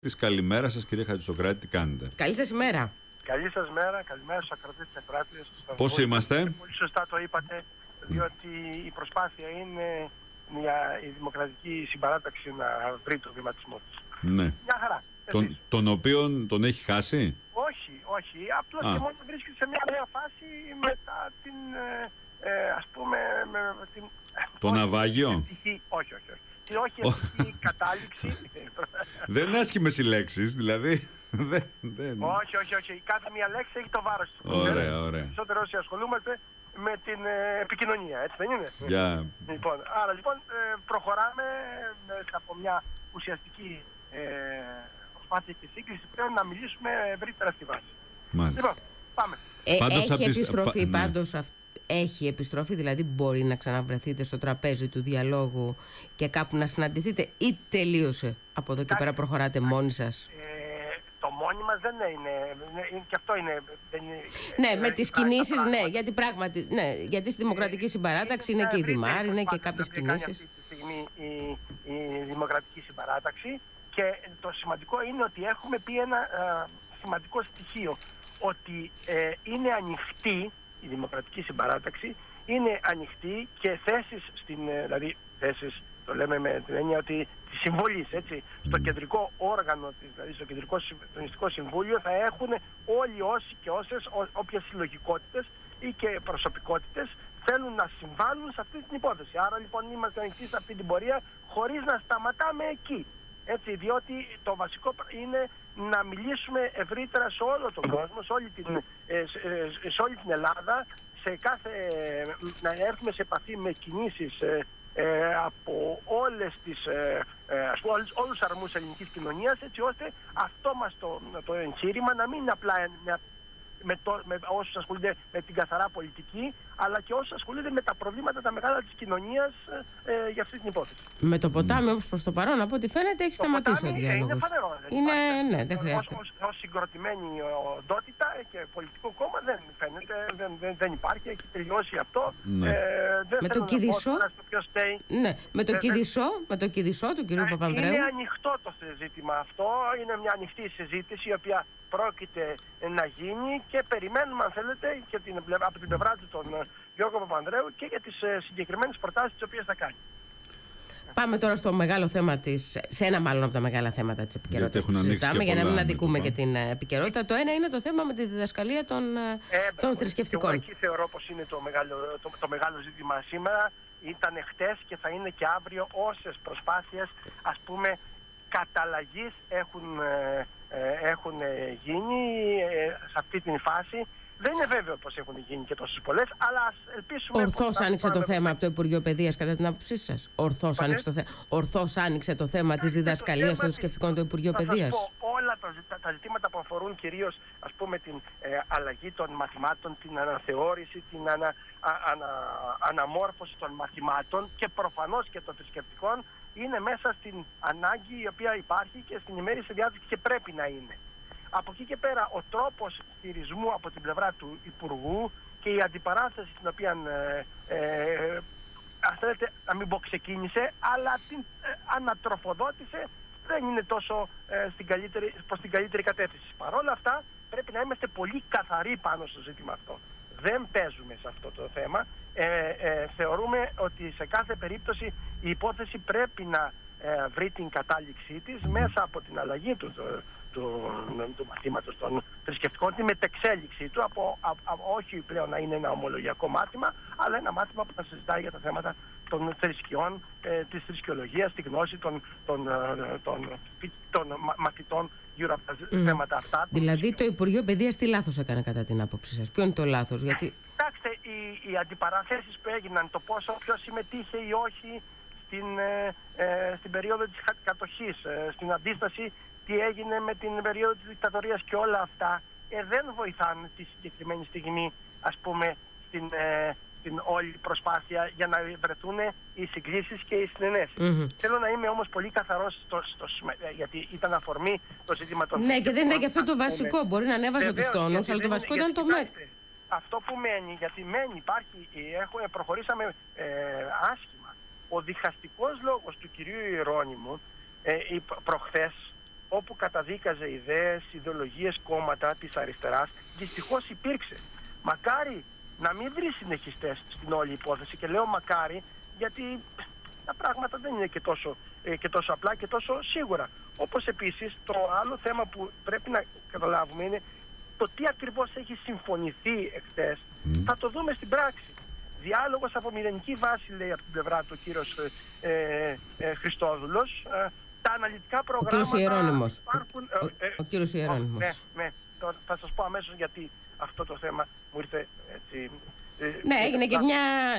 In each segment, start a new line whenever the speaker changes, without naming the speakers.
Της καλημέρα σας, κύριε Χατζησοκράτη, τι κάνετε?
Καλή σας ημέρα.
Καλή σας μέρα, καλημέρα στους ακροατές της Ακροάτριας.
Πώς είμαστε?
Πολύ σωστά το είπατε, διότι η προσπάθεια είναι η δημοκρατική συμπαράταξη να βρει το βηματισμό της.
Ναι.
Μια χαρά.
Τον οποίον τον έχει χάσει?
Όχι. Απλώς και μόνο βρίσκεται σε μια νέα φάση μετά την, ας πούμε,
το ναυάγιο?
Όχι. Όχι ευτυχή κατάληξη.
Δεν είναι άσχημες οι λέξεις, δηλαδή.
Όχι. Κάθε μία λέξη έχει το βάρος της.
Ωραία.
Περισσότερο όσοι ασχολούμαστε με την επικοινωνία, έτσι δεν είναι? Άρα λοιπόν προχωράμε μέσα από μια ουσιαστική προσπάθεια και σύγκληση πλέον να μιλήσουμε ευρύτερα στη βάση.
Μάλιστα.
Λοιπόν, πάμε.
Έχει επιστροφή πάντως αυτή. Έχει επιστροφή, δηλαδή μπορεί να ξαναβρεθείτε στο τραπέζι του διαλόγου και κάπου να συναντηθείτε, ή τελείωσε από εδώ και πέρα, προχωράτε μόνοι σας?
Το μόνοι μας δεν είναι, και αυτό είναι...
Ναι, με τις κινήσεις, ναι, γιατί πράγματι, ναι, γιατί στη δημοκρατική συμπαράταξη είναι και η Δημάρ, είναι και κάποιες κινήσεις.
Αυτή τη στιγμή η δημοκρατική συμπαράταξη, και το σημαντικό είναι ότι έχουμε πει ένα σημαντικό στοιχείο, ότι είναι ανοιχτή η δημοκρατική συμπαράταξη, είναι ανοιχτή, και θέσεις δηλαδή θέσεις, το λέμε με την έννοια ότι τη συμβολή, έτσι, στο κεντρικό όργανο της, δηλαδή στο κεντρικό συντονιστικό συμβούλιο, θα έχουν όλοι όσοι και όσες, όποιες συλλογικότητες ή και προσωπικότητες θέλουν να συμβάλλουν σε αυτή την υπόθεση. Άρα λοιπόν είμαστε ανοιχτοί σε αυτή την πορεία, χωρίς να σταματάμε εκεί. Έτσι, διότι το βασικό είναι να μιλήσουμε ευρύτερα σε όλο τον κόσμο, σε όλη την Ελλάδα, να έρθουμε σε επαφή με κινήσεις από όλες τις, όλους τους αρμούς ελληνικής κοινωνίας, έτσι ώστε αυτό μας το εγχείρημα να μην είναι απλά με όσους ασχολούνται με την καθαρά πολιτική, αλλά και όσους ασχολούνται με τα προβλήματα τα μεγάλα της κοινωνίας για αυτή την υπόθεση.
Με το ποτάμι όμως προς το παρόν, από ό,τι φαίνεται, έχει σταματήσει ο διάλογος.
Είναι φανερό.
Ναι, δεν χρειάζεται.
Ως συγκροτημένη οντότητα και πολιτικό κόμμα δεν φαίνεται, δεν υπάρχει, έχει τελειώσει αυτό.
Ναι.
Με το Κηδισό, με το Κηδισό του κ. Παπανδρέου.
Είναι ανοιχτό το ζήτημα αυτό, είναι μια ανοιχτή συζήτηση η οποία πρόκειται να γίνει, και περιμένουμε, αν θέλετε, και από την πλευρά του τον Γιώργο Παπανδρέου και για τις συγκεκριμένες προτάσεις τις οποίες θα κάνει.
Πάμε τώρα στο μεγάλο θέμα σε ένα μάλλον από τα μεγάλα θέματα της επικαιρότητας που συζητάμε, για να μην αδικούμε και την επικαιρότητα. Το ένα είναι το θέμα με τη διδασκαλία των θρησκευτικών.
Εκεί θεωρώ πως είναι το μεγάλο ζήτημα σήμερα. Ήταν χτες και θα είναι και αύριο, όσες προσπάθειες, ας πούμε, καταλλαγής έχουν γίνει σε αυτή την φάση. Δεν είναι βέβαιο πως έχουν γίνει και τόσες πολλές, αλλά ας ελπίσουμε...
Ορθώς άνοιξε το θέμα από το Υπουργείο Παιδείας, κατά την άποψή σας? Ορθώς άνοιξε το θέμα της διδασκαλίας των θρησκευτικών το Υπουργείο Παιδείας?
Θα πω, όλα τα ζητήματα που αφορούν κυρίως, ας πούμε, την αλλαγή των μαθημάτων, την αναθεώρηση, την αναμόρφωση των μαθημάτων, και προφανώς και των θρησκευτικών, είναι μέσα στην ανάγκη η οποία υπάρχει και στην ημέρηση διάταξη, και πρέπει να είναι. Από εκεί και πέρα, ο τρόπος χειρισμού από την πλευρά του Υπουργού και η αντιπαράθεση την οποία, αν θέλετε, να μην πω ξεκίνησε, αλλά την ανατροφοδότησε, δεν είναι τόσο προς την καλύτερη κατεύθυνση. Παρ' όλα αυτά, πρέπει να είμαστε πολύ καθαροί πάνω στο ζήτημα αυτό. Δεν παίζουμε σε αυτό το θέμα. Θεωρούμε ότι σε κάθε περίπτωση η υπόθεση πρέπει να βρει την κατάληξή της μέσα από την αλλαγή του μαθήματος των θρησκευτικών, τη μετεξέλιξή του, όχι πλέον να είναι ένα ομολογιακό μάθημα, αλλά ένα μάθημα που θα συζητάει για τα θέματα των θρησκειών, της θρησκειολογίας, τη γνώση των μαθητών γύρω από τα θέματα αυτά.
Δηλαδή το Υπουργείο Παιδείας τι λάθος έκανε κατά την άποψή σας? Ποιο είναι το λάθος? Γιατί...
Κοιτάξτε, οι αντιπαραθέσεις που έγιναν, το ποιος συμμετείχε ή όχι στην περίοδο της κατοχής, στην αντίσταση τι έγινε με την περίοδο της δικτατορίας, και όλα αυτά δεν βοηθάνε τη συγκεκριμένη στιγμή, ας πούμε, στην όλη προσπάθεια για να βρεθούν οι συγκλήσεις και οι συνενέσεις. Θέλω να είμαι όμως πολύ καθαρός γιατί ήταν αφορμή το ζήτημα των...
Ναι, και δεν ήταν και αυτό το βασικό. Μπορεί να ανέβαζε τους τόνους, αλλά το βασικό ήταν το μέτρο.
Αυτό που μένει, γιατί υπάρχει, προχωρήσαμε άσχημα. Ο διχαστικός λόγος του κυρίου Ιερώνυμου προχθές όπου καταδίκαζε ιδέες, ιδεολογίες, κόμματα της αριστεράς, δυστυχώς υπήρξε. Μακάρι να μην βρει συνεχιστές στην όλη υπόθεση, και λέω μακάρι γιατί τα πράγματα δεν είναι και τόσο απλά και τόσο σίγουρα. Όπως επίσης το άλλο θέμα που πρέπει να καταλάβουμε είναι το τι ακριβώς έχει συμφωνηθεί εχθές. Θα το δούμε στην πράξη. Διάλογος από μηδενική βάση, λέει από την πλευρά του ο κύριος Χριστόδουλος. Τα αναλυτικά προγράμματα υπάρχουν...
Ο κύριος Ιερώνυμος.
Ναι. Θα σας πω αμέσως γιατί αυτό το θέμα μου ήρθε έτσι...
Ναι, έγινε και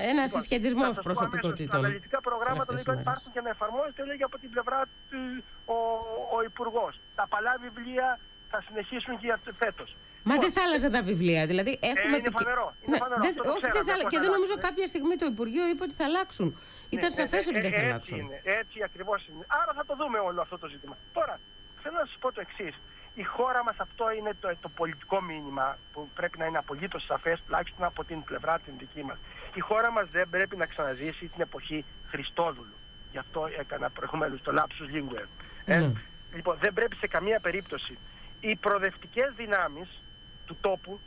ένα συσχετισμός προσωπικότητων.
Τα αναλυτικά προγράμματα υπάρχουν και να εφαρμόζεται, λέγει από την πλευρά του ο Υπουργός. Τα παλά βιβλία θα συνεχίσουν και για φέτος.
Μα δεν θα άλλαζαν τα βιβλία. Δηλαδή έχουμε
είναι φανερό.
Και δεν νομίζω κάποια στιγμή το Υπουργείο είπε ότι θα αλλάξουν. Ήταν σαφές ότι δεν θα αλλάξουν.
Έτσι ακριβώς είναι. Άρα θα το δούμε όλο αυτό το ζήτημα. Τώρα, θέλω να σας πω το εξής. Η χώρα μας, αυτό είναι το πολιτικό μήνυμα που πρέπει να είναι απολύτως σαφές, τουλάχιστον από την πλευρά την δική μας. Η χώρα μας δεν πρέπει να ξαναζήσει την εποχή Χριστόδουλου. Γι' αυτό έκανα προηγουμένως το lapsus linguae. Λοιπόν, δεν πρέπει σε καμία περίπτωση οι προοδευτικές δυνάμεις του τόπου,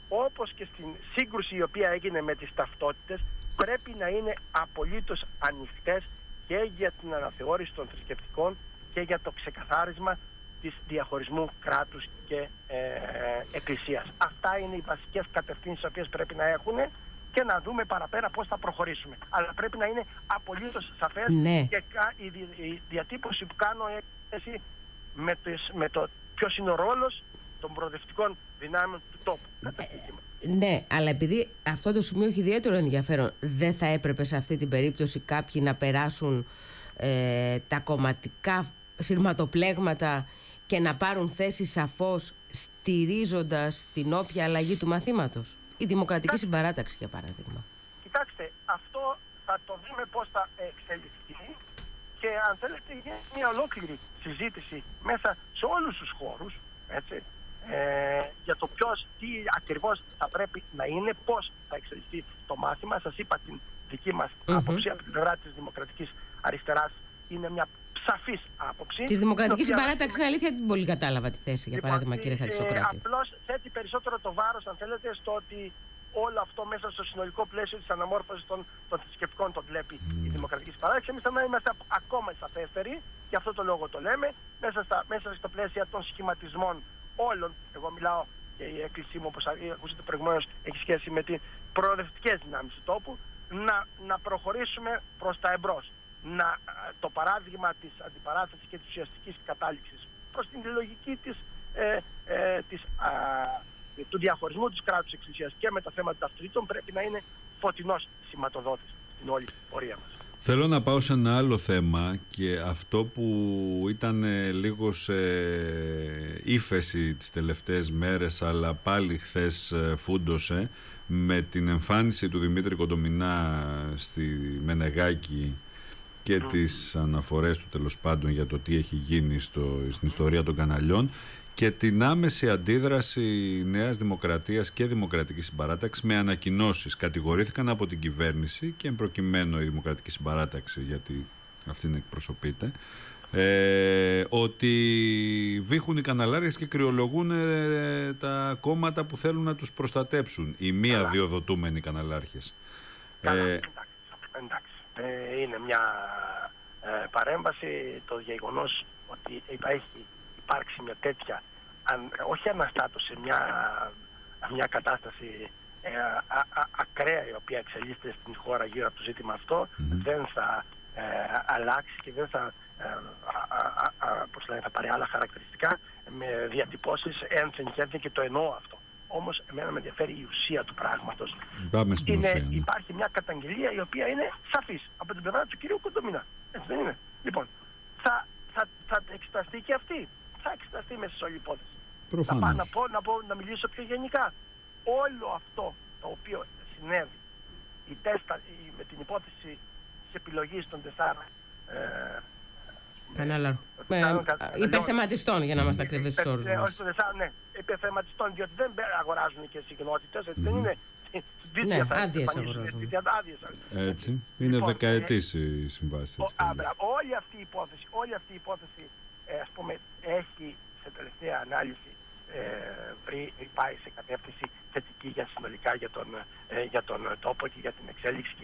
όπως και στην σύγκρουση η οποία έγινε με τις ταυτότητες, πρέπει να είναι απολύτως ανοιχτές και για την αναθεώρηση των θρησκευτικών και για το ξεκαθάρισμα της διαχωρισμού κράτους και εκκλησίας. Αυτά είναι οι βασικές κατευθύνσεις τις οποίες πρέπει να έχουν και να δούμε παραπέρα πώς θα προχωρήσουμε. Αλλά πρέπει να είναι απολύτως σαφές και η διατύπωση που κάνω έτσι με το ποιος είναι ο ρόλος των προοδευτικών δυνάμεων του τόπου.
Ναι, αλλά επειδή αυτό το σημείο έχει ιδιαίτερο ενδιαφέρον, δεν θα έπρεπε σε αυτή την περίπτωση κάποιοι να περάσουν τα κομματικά σειρματοπλέγματα και να πάρουν θέση σαφώς στηρίζοντας την όποια αλλαγή του μαθήματος? Η Δημοκρατική Συμπαράταξη, για παράδειγμα.
Κοιτάξτε, αυτό θα το δούμε πώς θα εξελιχθεί και αν θέλετε για μια ολόκληρη συζήτηση μέσα σε όλους τους χώρους, έτσι, για το τι ακριβώς θα πρέπει να είναι, πώς θα εξελιχθεί το μάθημα. Σας είπα την δική μας άποψη από την πλευρά της Δημοκρατικής Αριστεράς. Είναι μια σαφής άποψη.
Της Δημοκρατικής Συμπαράταξης, είναι αλήθεια, την πολύ κατάλαβα τη θέση, για παράδειγμα, κύριε Χατζησοκράτη.
Απλώς θέτει περισσότερο το βάρος, αν θέλετε, στο ότι όλο αυτό μέσα στο συνολικό πλαίσιο της αναμόρφωσης των θρησκευτικών το βλέπει η Δημοκρατική Συμπαράταξη. Εμείς θα είμαστε ακόμα σαφέστεροι, και αυτό το λόγο το λέμε, μέσα στο πλαίσιο των σχηματισμών όλων. Εγώ μιλάω και η έκκλησή μου, όπως ακούσατε προηγουμένως, έχει σχέση με τις προοδευτικές δυνάμεις του τόπου, να προχωρήσουμε προς τα εμπρός. Το παράδειγμα της αντιπαράθεσης και της ουσιαστικής κατάληξης προς την λογική του διαχωρισμού της κράτους εκκλησίας και με τα θέματα ταυτοτήτων πρέπει να είναι φωτεινός σηματοδότης στην όλη πορεία μας.
Θέλω να πάω σε ένα άλλο θέμα, και αυτό που ήταν λίγο σε ύφεση τις τελευταίες μέρες, αλλά πάλι χθες φούντωσε με την εμφάνιση του Δημήτρη Κοντομινά στη Μενεγάκη και τις αναφορές του, τέλος πάντων, για το τι έχει γίνει στην ιστορία των καναλιών, και την άμεση αντίδραση Νέας Δημοκρατίας και Δημοκρατικής Συμπαράταξης με ανακοινώσεις. Κατηγορήθηκαν από την κυβέρνηση και προκειμένου η Δημοκρατική Συμπαράταξη, γιατί αυτήν εκπροσωπείται, ότι βήχουν οι καναλάρχες και κρυολογούν τα κόμματα που θέλουν να τους προστατέψουν, οι μη αδειοδοτούμενοι καναλάρχες.
Εντάξει. Είναι μια παρέμβαση το γεγονός ότι έχει υπάρξει μια τέτοια, όχι αναστάτωση, μια κατάσταση ακραία η οποία εξελίσσεται στην χώρα γύρω από το ζήτημα αυτό, δεν θα αλλάξει και δεν θα, θα πάρει άλλα χαρακτηριστικά με διατυπώσεις ένθεν και ένθεν, και το εννοώ αυτό. Όμως εμένα με ενδιαφέρει η ουσία του πράγματος. Υπάρχει μια καταγγελία η οποία είναι σαφής από την πλευρά του κυρίου Κοντομινά. Έτσι δεν είναι? Λοιπόν, θα εξεταστεί και αυτή. Θα εξεταστεί μέσα σε όλη υπόθεση.
Προφανώς.
Να μιλήσω πιο γενικά. Όλο αυτό το οποίο συνέβη με την υπόθεση της επιλογής των 4
υπερθεματιστών, για να είμαστε ακριβείς στους όρους μας.
Ναι, υπερθεματιστών, διότι δεν αγοράζουν και συχνότητες, δεν είναι.
Ναι, άδειες αγοράζουν.
Έτσι, είναι δεκαετής η συμβάση.
Όλη αυτή η υπόθεση, ας πούμε, έχει τελευταία ανάλυση πάει σε κατεύθυνση θετική συνολικά για τον τόπο και για την εξέλιξη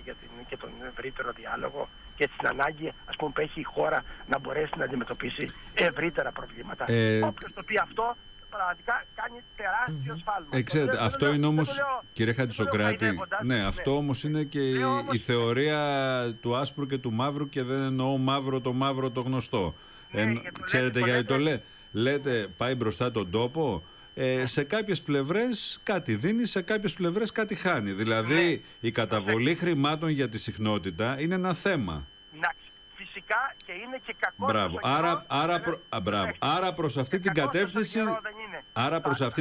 και τον ευρύτερο διάλογο και την ανάγκη, ας πούμε, που έχει η χώρα να μπορέσει να αντιμετωπίσει ευρύτερα προβλήματα. Όποιος το πει αυτό πραγματικά κάνει τεράστιο σφάλμα.
Ξέρετε, αυτό είναι όμως, κύριε Χατζησοκράτη, ναι, αυτό όμως είναι και η θεωρία του άσπρου και του μαύρου, και δεν εννοώ μαύρο το γνωστό. Ξέρετε γιατί το λέτε πάει μπροστά τον τόπο. Σε κάποιες πλευρές κάτι δίνει, σε κάποιες πλευρές κάτι χάνει. Δηλαδή η καταβολή χρημάτων για τη συχνότητα είναι ένα θέμα.
Φυσικά, και είναι και κακό.
Μπράβο. Άρα προς αυτή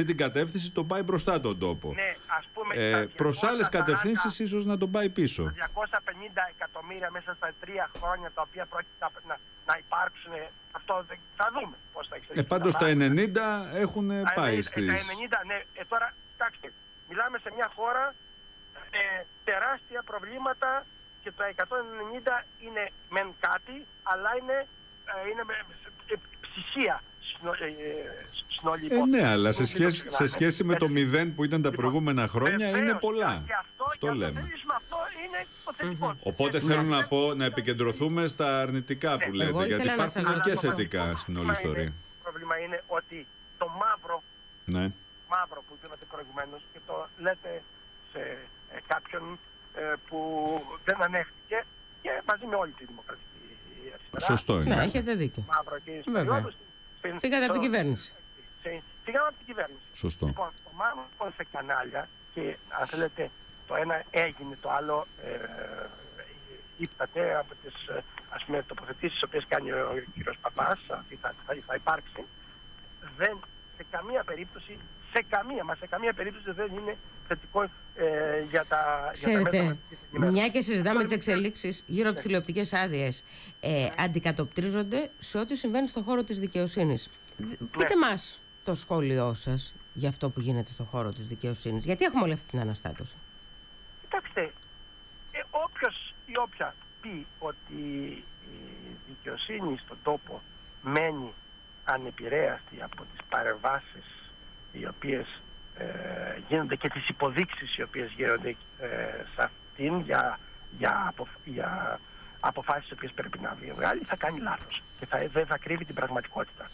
την κατεύθυνση, το πάει μπροστά τον τόπο.
Ναι, ας πούμε,
προς άλλες κατευθύνσεις ίσως να τον πάει πίσω.
250 εκατομμύρια μέσα στα 3 χρόνια τα οποία πρόκειται να υπάρξουν, αυτό θα δούμε πώς θα εξελιχθεί.
Πάντως τα 90 έχουν πάει στις...
Τα 90, ναι. Τώρα, κοιτάξτε, μιλάμε σε μια χώρα τεράστια προβλήματα και τα 190 είναι μεν κάτι, αλλά είναι ψυχία στην όλη υπόθεση.
Ναι, αλλά σε σχέση με το 0 που ήταν τα προηγούμενα χρόνια είναι πολλά. Αυτό λέμε.
Αυτό είναι το θετικό.
Οπότε θέλω να πω να επικεντρωθούμε στα αρνητικά που λέτε, γιατί υπάρχουν και θετικά στην όλη ιστορία.
Το πρόβλημα είναι ότι το μαύρο που είπατε προηγουμένως, και το λέτε σε κάποιον που δεν ανέχτηκε, και μαζί με όλη τη δημοκρατική αριστερά.
Σωστό είναι.
Ναι, έχετε δίκιο.
Μαύρο και
φύγατε από την κυβέρνηση.
Φύγαμε από την κυβέρνηση.
Σωστό.
Λοιπόν, το μαύρο σε κανάλια, και αν θέλετε το ένα έγινε, το άλλο είπατε από τις τοποθετήσεις τις οποίες κάνει ο κύριος Παπάς, θα υπάρξει, δεν σε καμία περίπτωση δεν είναι θετικό για τα
Ξέρετε, μια και συζητάμε τις εξελίξεις γύρω από τις τηλεοπτικές άδειες, αντικατοπτρίζονται σε ό,τι συμβαίνει στον χώρο της δικαιοσύνης. Πείτε μας το σχόλιο σας για αυτό που γίνεται στον χώρο της δικαιοσύνης. Γιατί έχουμε όλη αυτή την αναστάτωση?
Κοιτάξτε, όποιος ή όποια πει ότι η δικαιοσύνη στον τόπο μένει ανεπηρέαστη από τις παρεμβάσεις οι οποίες γίνονται και τις υποδείξεις οι οποίες γίνονται σε αυτήν για αποφάσεις οι οποίες πρέπει να βγάλει, θα κάνει λάθος και δεν θα κρύβει την πραγματικότητα.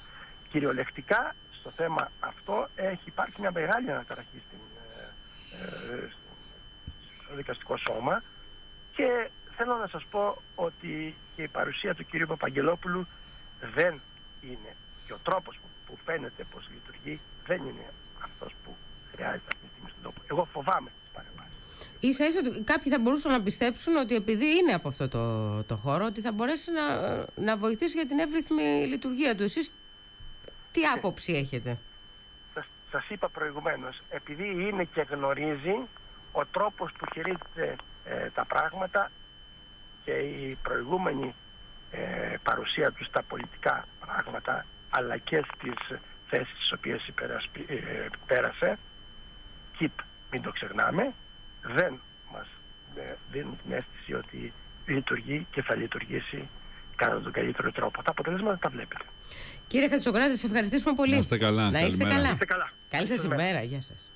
Κυριολεκτικά στο θέμα αυτό έχει υπάρξει μια μεγάλη αναταραχή στο δικαστικό σώμα, και θέλω να σας πω ότι και η παρουσία του κυρίου Παπαγγελόπουλου δεν είναι, και ο τρόπος που φαίνεται πως λειτουργεί δεν είναι αυτός που χρειάζεται αυτή τη στιγμή στον τόπο. Εγώ φοβάμαι τις παρεμβάσεις.
Ίσα-ίσα ότι κάποιοι θα μπορούσαν να πιστέψουν ότι επειδή είναι από αυτό το χώρο, ότι θα μπορέσει να βοηθήσει για την εύρυθμη λειτουργία του. Εσείς τι άποψη έχετε?
Σας είπα προηγουμένως, επειδή είναι και γνωρίζει ο τρόπος που χειρίζεται τα πράγματα και η προηγούμενη παρουσία του στα πολιτικά πράγματα, αλλά και στις θέσεις τις οποίες πέρασε, μην το ξεχνάμε, δεν μας δίνουν την αίσθηση ότι λειτουργεί και θα λειτουργήσει κατά τον καλύτερο τρόπο. Τα αποτελέσματα τα βλέπετε.
Κύριε Χατζησοκράτη, σας ευχαριστήσουμε πολύ.
Να είστε καλά.
Να είστε καλά.
Είστε καλά.
Καλή σας ημέρα. Γεια σας.